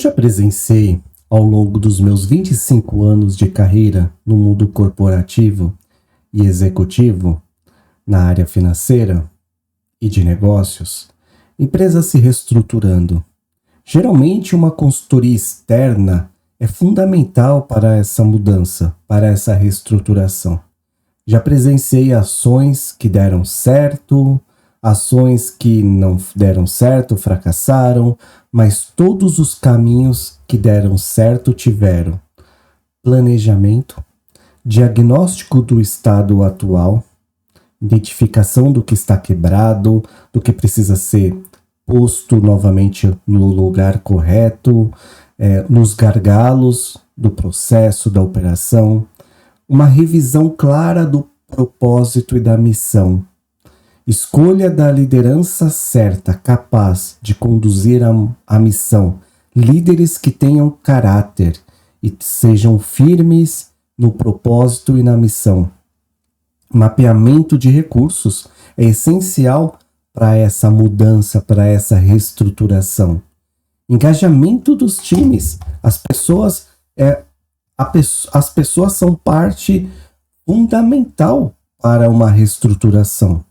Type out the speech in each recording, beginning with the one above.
já presenciei, ao longo dos meus 25 anos de carreira no mundo corporativo e executivo, na área financeira e de negócios, empresas se reestruturando. Geralmente, uma consultoria externa é fundamental para essa mudança, para essa reestruturação. Já presenciei ações que deram certo, ações que não deram certo, fracassaram, mas todos os caminhos que deram certo tiveram planejamento, diagnóstico do estado atual, identificação do que está quebrado, do que precisa ser posto novamente no lugar correto, nos gargalos do processo, da operação, uma revisão clara do propósito e da missão. Escolha da liderança certa, capaz de conduzir a missão. Líderes que tenham caráter e sejam firmes no propósito e na missão. Mapeamento de recursos é essencial para essa mudança, para essa reestruturação. Engajamento dos times. As pessoas são parte fundamental para uma reestruturação.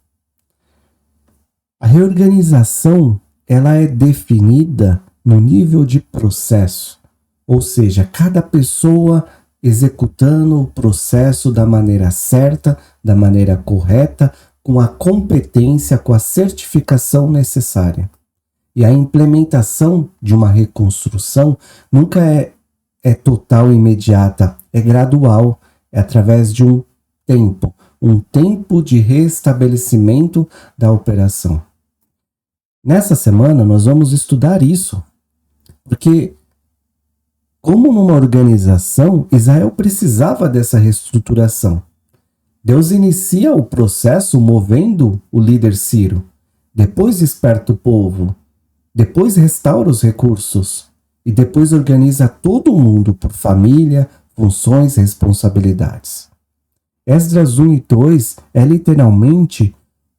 A reorganização, ela é definida no nível de processo, ou seja, cada pessoa executando o processo da maneira certa, da maneira correta, com a competência, com a certificação necessária. E a implementação de uma reconstrução nunca é total e imediata, é gradual, é através de um tempo de restabelecimento da operação. Nessa semana nós vamos estudar isso, porque como numa organização, Israel precisava dessa reestruturação. Deus inicia o processo movendo o líder Ciro, depois desperta o povo, depois restaura os recursos e depois organiza todo mundo por família, funções e responsabilidades. Esdras 1 e 2 é literalmente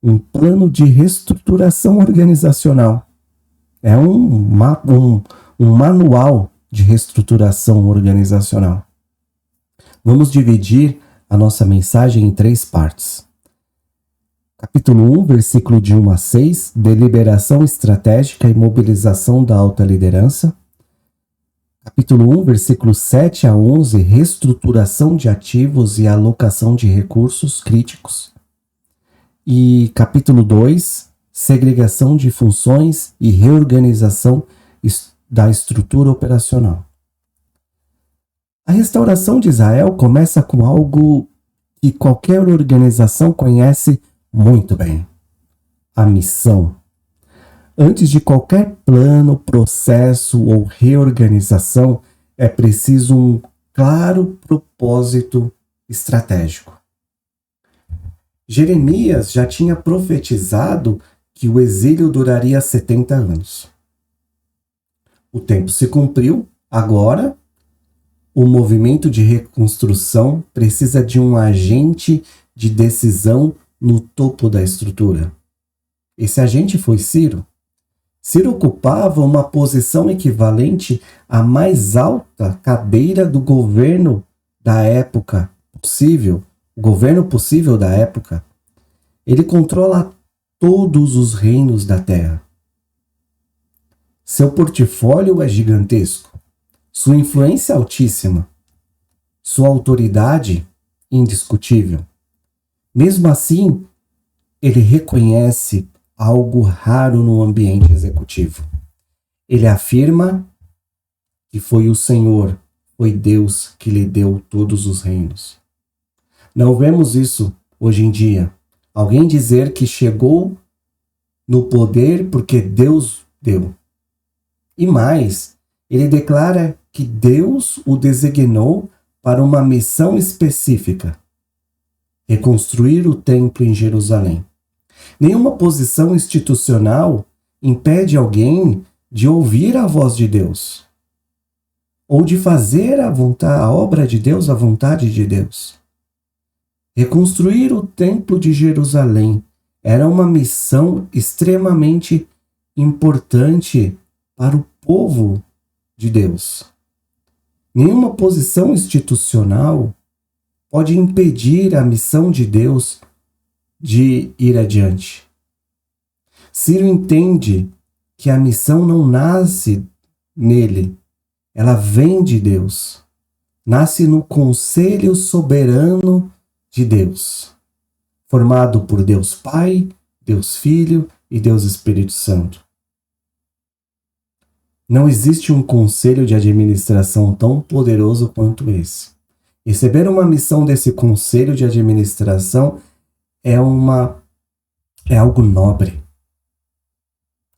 um plano de reestruturação organizacional. É um manual de reestruturação organizacional. Vamos dividir a nossa mensagem em 3 partes. Capítulo 1, versículo de 1 a 6, deliberação estratégica e mobilização da alta liderança. Capítulo 1, versículo 7 a 11, reestruturação de ativos e alocação de recursos críticos. E capítulo 2, segregação de funções e reorganização da estrutura operacional. A restauração de Israel começa com algo que qualquer organização conhece muito bem: a missão. Antes de qualquer plano, processo ou reorganização, é preciso um claro propósito estratégico. Jeremias já tinha profetizado que o exílio duraria 70 anos. O tempo se cumpriu, agora o movimento de reconstrução precisa de um agente de decisão no topo da estrutura. Esse agente foi Ciro. Ciro ocupava uma posição equivalente à mais alta cadeira do governo da época possível, o governo possível da época. Ele controla todos os reinos da terra. Seu portfólio é gigantesco, sua influência é altíssima, sua autoridade indiscutível. Mesmo assim, ele reconhece algo raro no ambiente executivo. Ele afirma que foi o Senhor, foi Deus que lhe deu todos os reinos. Não vemos isso hoje em dia. Alguém dizer que chegou no poder porque Deus deu. E mais, ele declara que Deus o designou para uma missão específica: reconstruir o templo em Jerusalém. Nenhuma posição institucional impede alguém de ouvir a voz de Deus ou de fazer a obra de Deus, a vontade de Deus. Reconstruir o templo de Jerusalém era uma missão extremamente importante para o povo de Deus. Nenhuma posição institucional pode impedir a missão de Deus de ir adiante. Ciro entende que a missão não nasce nele, ela vem de Deus. Nasce no conselho soberano de Deus, formado por Deus Pai, Deus Filho e Deus Espírito Santo. Não existe um conselho de administração tão poderoso quanto esse. Receber uma missão desse conselho de administração é algo nobre.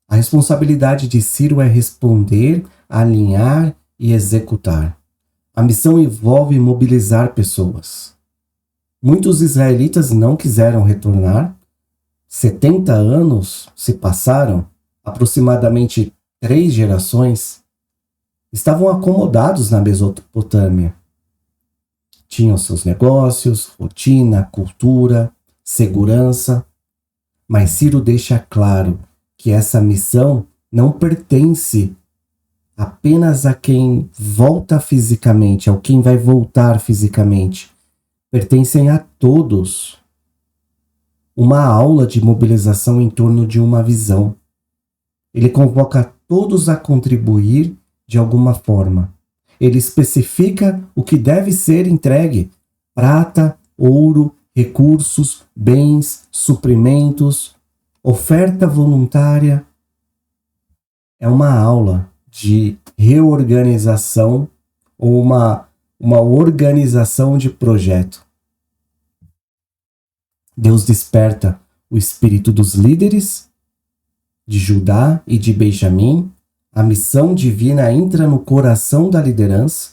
A responsabilidade de Ciro é responder, alinhar e executar. A missão envolve mobilizar pessoas. Muitos israelitas não quiseram retornar. 70 anos se passaram, aproximadamente 3 gerações, estavam acomodados na Mesopotâmia. Tinham seus negócios, rotina, cultura, segurança. Mas Ciro deixa claro que essa missão não pertence apenas a quem volta fisicamente, ao quem vai voltar fisicamente. Pertencem a todos. Uma aula de mobilização em torno de uma visão. Ele convoca todos a contribuir de alguma forma. Ele especifica o que deve ser entregue: prata, ouro, recursos, bens, suprimentos, oferta voluntária. É uma aula de reorganização ou uma organização de projeto. Deus desperta o espírito dos líderes de Judá e de Benjamim. A missão divina entra no coração da liderança.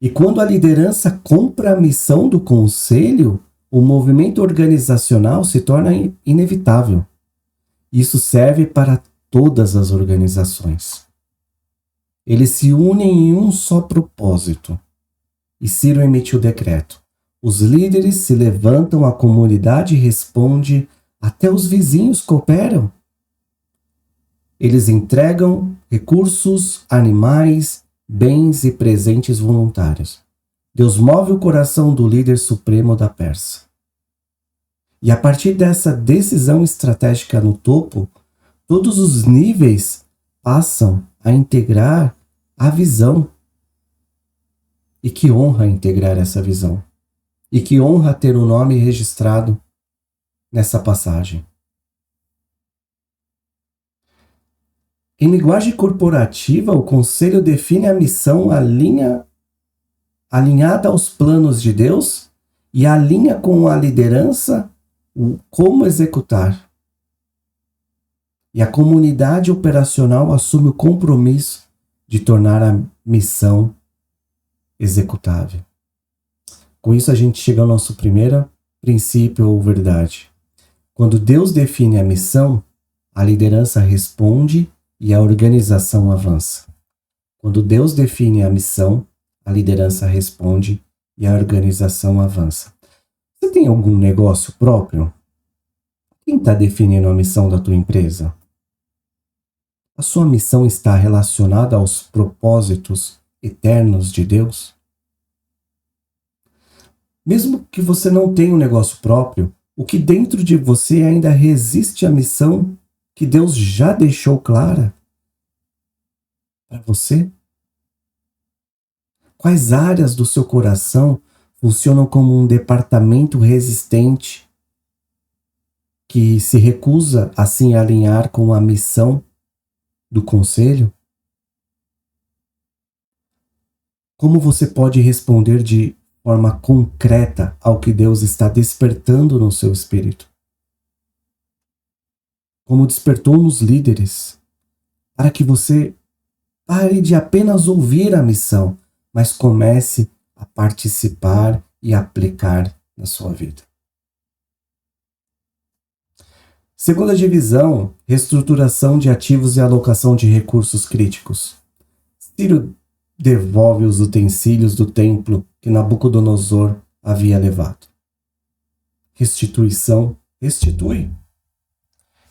E quando a liderança compra a missão do conselho, o movimento organizacional se torna inevitável. Isso serve para todas as organizações. Eles se unem em um só propósito. E Ciro emitiu o decreto. Os líderes se levantam, a comunidade responde, até os vizinhos cooperam. Eles entregam recursos, animais, bens e presentes voluntários. Deus move o coração do líder supremo da Pérsia. E a partir dessa decisão estratégica no topo, todos os níveis passam a integrar a visão. E que honra integrar essa visão. E que honra ter o nome registrado nessa passagem. Em linguagem corporativa, o conselho define a missão alinhada aos planos de Deus e alinha com a liderança o como executar. E a comunidade operacional assume o compromisso de tornar a missão executável. Com isso, a gente chega ao nosso primeiro princípio ou verdade. Quando Deus define a missão, a liderança responde e a organização avança. Quando Deus define a missão, a liderança responde e a organização avança. Você tem algum negócio próprio? Quem está definindo a missão da tua empresa? A sua missão está relacionada aos propósitos eternos de Deus? Mesmo que você não tenha um negócio próprio, o que dentro de você ainda resiste à missão que Deus já deixou clara para você? Quais áreas do seu coração funcionam como um departamento resistente que se recusa a se alinhar com a missão do conselho? Como você pode responder de forma concreta ao que Deus está despertando no seu espírito? Como despertou nos líderes, para que você pare de apenas ouvir a missão, mas comece a participar e aplicar na sua vida. Segunda divisão, reestruturação de ativos e alocação de recursos críticos. Ciro devolve os utensílios do templo que Nabucodonosor havia levado. Restituição, restitui.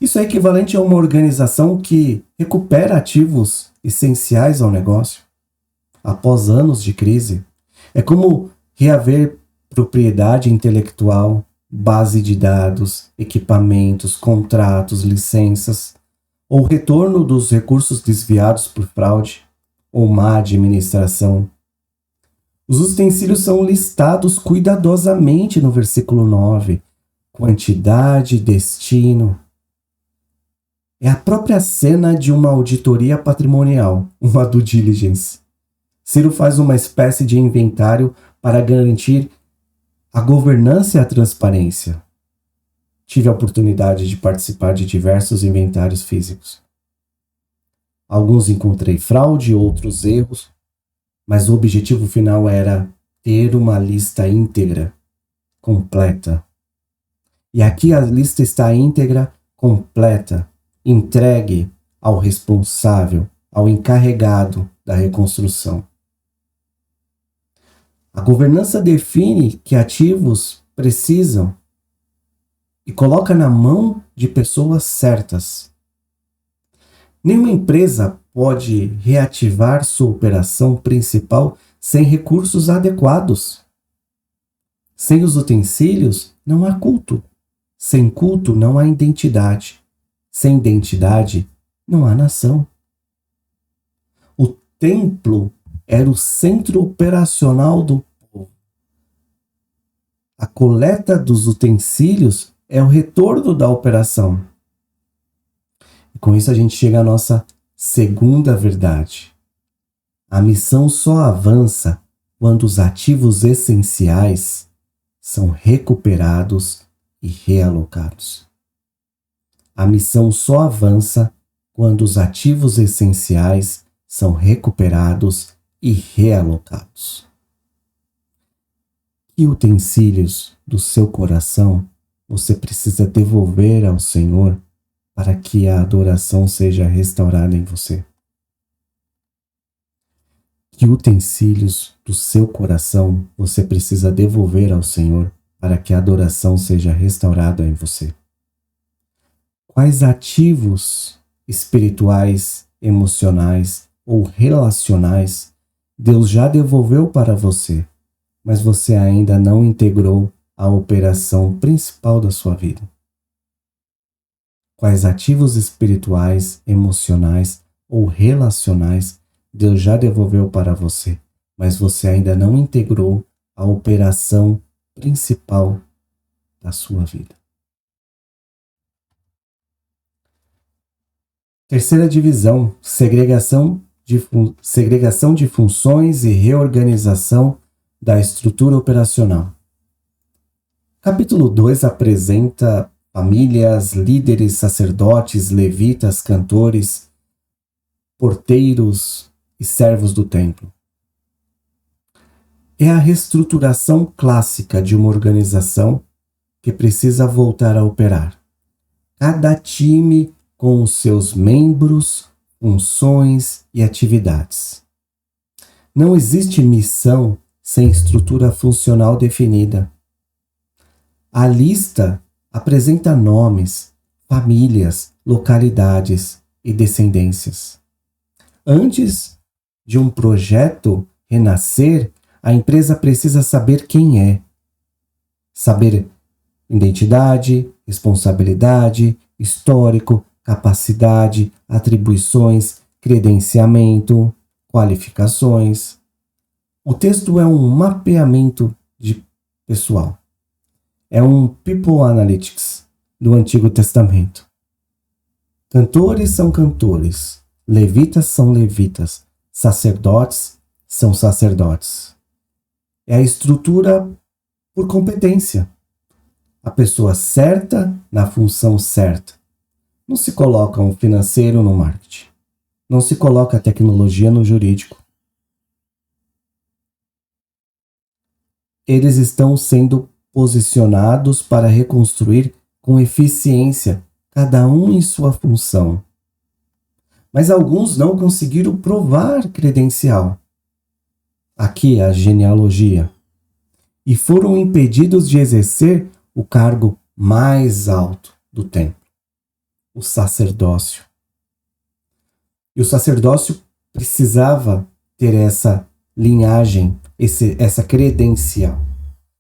Isso é equivalente a uma organização que recupera ativos essenciais ao negócio após anos de crise. É como reaver propriedade intelectual, base de dados, equipamentos, contratos, licenças, ou retorno dos recursos desviados por fraude ou má administração. Os utensílios são listados cuidadosamente no versículo 9. Quantidade, destino. É a própria cena de uma auditoria patrimonial, uma due diligence. Ciro faz uma espécie de inventário para garantir a governança e a transparência. Tive a oportunidade de participar de diversos inventários físicos. Alguns encontrei fraude, outros erros, mas o objetivo final era ter uma lista íntegra, completa. E aqui a lista está íntegra, completa, entregue ao responsável, ao encarregado da reconstrução. A governança define que ativos precisam e coloca na mão de pessoas certas. Nenhuma empresa pode reativar sua operação principal sem recursos adequados. Sem os utensílios, não há culto. Sem culto, não há identidade. Sem identidade, não há nação. O templo era o centro operacional do povo. A coleta dos utensílios é o retorno da operação. E com isso a gente chega à nossa segunda verdade. A missão só avança quando os ativos essenciais são recuperados e realocados. A missão só avança quando os ativos essenciais são recuperados e realocados. Que utensílios do seu coração você precisa devolver ao Senhor para que a adoração seja restaurada em você? Que utensílios do seu coração você precisa devolver ao Senhor para que a adoração seja restaurada em você? Quais ativos espirituais, emocionais ou relacionais Deus já devolveu para você, mas você ainda não integrou à operação principal da sua vida? Quais ativos espirituais, emocionais ou relacionais Deus já devolveu para você, mas você ainda não integrou à operação principal da sua vida? Terceira divisão, segregação de funções e reorganização da estrutura operacional. Capítulo 2 apresenta famílias, líderes, sacerdotes, levitas, cantores, porteiros e servos do templo. É a reestruturação clássica de uma organização que precisa voltar a operar. Cada time com os seus membros, funções e atividades. Não existe missão sem estrutura funcional definida. A lista apresenta nomes, famílias, localidades e descendências. Antes de um projeto renascer, a empresa precisa saber quem é. Saber identidade, responsabilidade, histórico, capacidade, atribuições, credenciamento, qualificações. O texto é um mapeamento de pessoal. É um People Analytics do Antigo Testamento. Cantores são cantores, levitas são levitas, sacerdotes são sacerdotes. É a estrutura por competência. A pessoa certa na função certa. Não se coloca um financeiro no marketing. Não se coloca a tecnologia no jurídico. Eles estão sendo posicionados para reconstruir com eficiência, cada um em sua função. Mas alguns não conseguiram provar credencial. Aqui a genealogia. E foram impedidos de exercer o cargo mais alto do templo. o sacerdócio. E o sacerdócio precisava ter essa linhagem, essa credencial.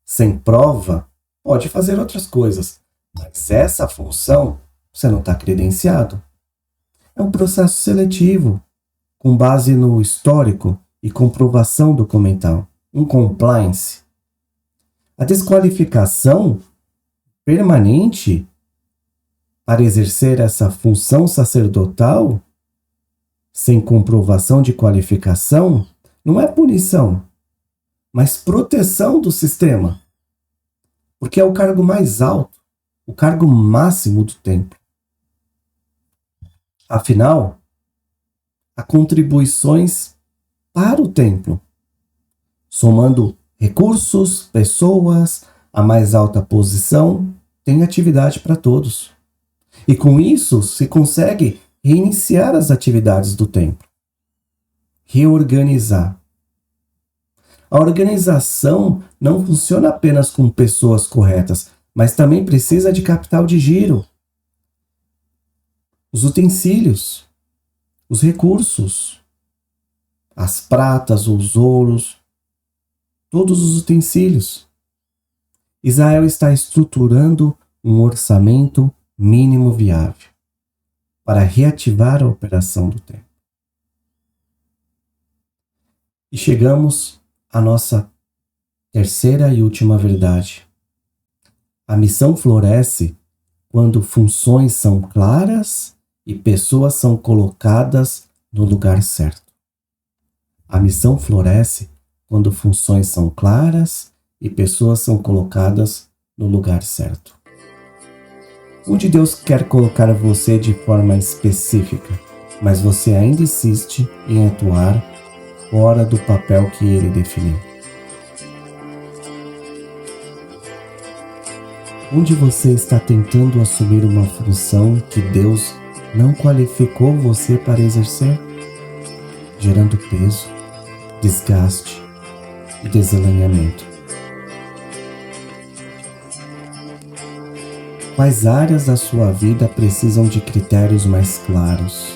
Sem prova, pode fazer outras coisas, mas essa função você não está credenciado. É um processo seletivo, com base no histórico e comprovação documental, um compliance. A desqualificação permanente para exercer essa função sacerdotal, sem comprovação de qualificação, não é punição, mas proteção do sistema. Porque é o cargo mais alto, o cargo máximo do templo. Afinal, há contribuições para o templo, somando recursos, pessoas, a mais alta posição, tem atividade para todos. E com isso se consegue reiniciar as atividades do templo, reorganizar. A organização não funciona apenas com pessoas corretas, mas também precisa de capital de giro, os utensílios, os recursos, as pratas, os ouros, todos os utensílios. Israel está estruturando um orçamento mínimo viável para reativar a operação do templo. E chegamos à nossa terceira e última verdade. A missão floresce quando funções são claras e pessoas são colocadas no lugar certo. A missão floresce quando funções são claras e pessoas são colocadas no lugar certo. Onde Deus quer colocar você de forma específica, mas você ainda insiste em atuar fora do papel que Ele definiu. Onde você está tentando assumir uma função que Deus não qualificou você para exercer, gerando peso, desgaste e desalinhamento. Quais áreas da sua vida precisam de critérios mais claros,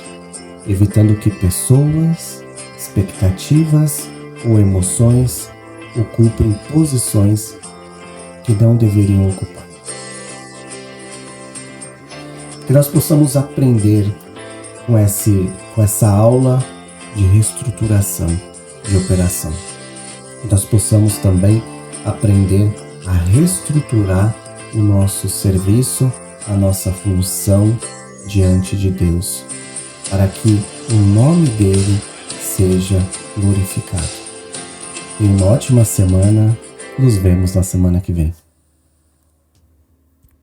evitando que pessoas, expectativas ou emoções ocupem posições que não deveriam ocupar? Que nós possamos aprender com essa aula de reestruturação de operação. Que nós possamos também aprender a reestruturar o nosso serviço, a nossa função diante de Deus, para que o nome dele seja glorificado. Tenha uma ótima semana, nos vemos na semana que vem.